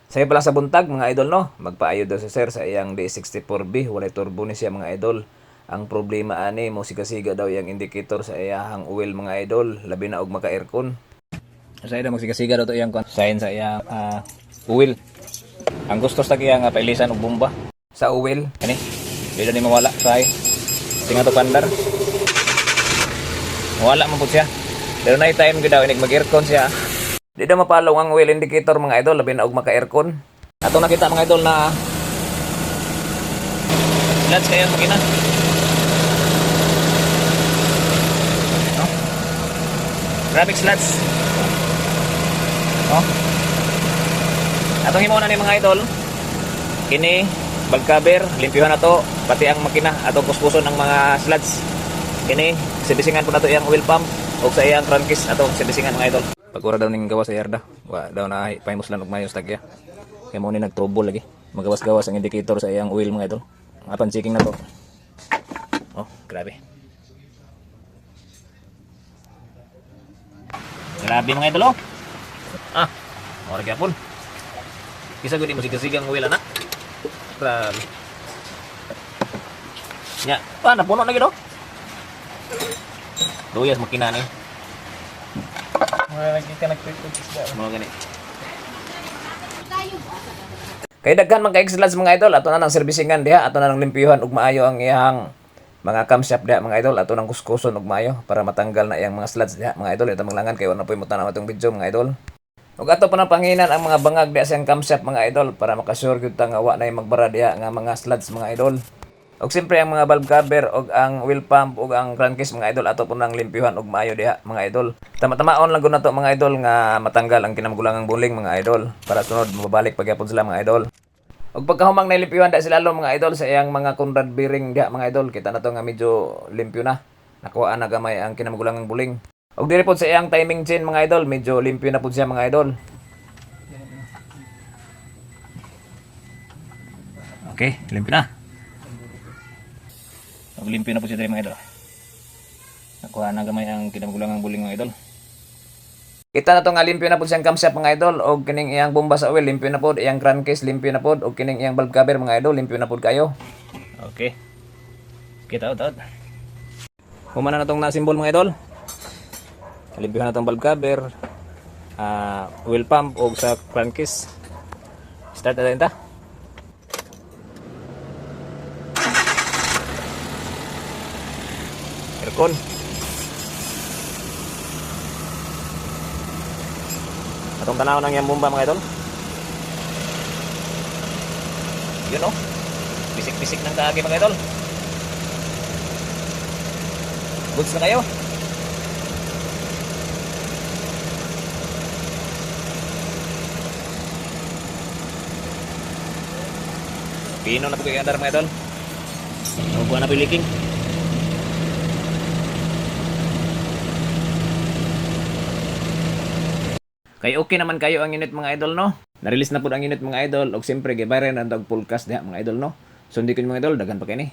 Saya pala sa buntag mga idol no, magpaayo daw si sir sa iyang D64B, walay turbo ni siya mga idol. Ang problema ani mo sigasiga daw yung indicator sa iyang oil mga idol, labi na og maka-aircon. Sa daw magsigasiga daw to iyang sign sa iyang oil. Ang gusto sa kaya nga pailisan og bomba sa oil kani. Dili ni mawala kay tinga to pandar. Wala man pud siya. Pero na time gid daw inig mag-aircon siya. Di daw mapalaw ang oil indicator mga idol, labi na og maka-aircon. Ato nakita mga idol na sluts kaya makina. No? Graphic sluts. Oh. Atong himo na ni mga idol. Kini valve cover, limpyuhan nato pati ang makina atong kuskuson ng mga sluts. Kini sibisingan po nato iyang oil pump o sa iyang crankcase atong sibisingan mga idol. Pagkura daw ning gawas sa yarda. Wa daw na pahimos lang og mayos tagya. Kaya mo ni nag-trouble lagi. Magawas-gawas ang indicator sa iyang oil mga idol. Apan checking na to. Oh, grabe. Grabe mga idol oh. Ah, ora gyapon. Kisa gud mo sigang oil ana. Grabe. Nya, napuno na gid oh. Luyas makina ni. Mga gani. Kay daghan man kay sluts mga idol, ato na nang servisingan diha, ato na nang limpyuhan ug maayo ang iyang mga camshaft diha mga idol, ato nang kuskuson ug maayo para matanggal na iyang mga sluts diha mga idol. Ito manglangan kay wala poy mo tanaw atong video mga idol. Ug ato pa nang panginan ang mga bangag diha sa iyang camshaft mga idol para makasure gyud ta nga wa na magbara diha nga mga sluts mga idol. Og siyempre ang mga valve cover og ang oil pump og ang crankcase mga idol ato po nang limpyuhan og maayo diha mga idol. Tama-tamaon lang gud nato mga idol nga matanggal ang kinamagulangang buling mga idol para sunod mabalik pagyapon sila mga idol. Og pagkahumang nalimpyuhan da sila mga idol sa iyang mga Conrad bearing diha mga idol, kita na to nga medyo limpyo na. Nakuha na gamay ang kinamagulangang buling. Og diri pod sa iyang timing chain mga idol, medyo limpyo na pod siya mga idol. Okay, limpyo na. Limpyo na po siya dito mga idol. Nakuha na gamay ang kinamagulangang buling mga idol. Kita na to nga limpyo na po siyang camshaft mga idol og kining iyang bomba sa oil limpyo na pod, iyang crankcase limpyo na pod og kining iyang valve cover mga idol limpyo na pod kayo. Okay. Kita out. Humana na tong na symbol mga idol. Limpyuhan na tong valve cover, oil pump og sa crankcase. Start na din ta. Aircon. Atong tanaw nang yang bomba mga idol. Yun oh. Bisik-bisik ng kaagi mga idol. Goods na kayo. Pino na po kayo andar mga idol. Huwag na piliking. Kay okay naman kayo ang unit mga idol no. Na-release na po ang unit mga idol og siyempre gibayran ang dog full cast diha mga idol no. So hindi ko mga idol dagan pa kay ni.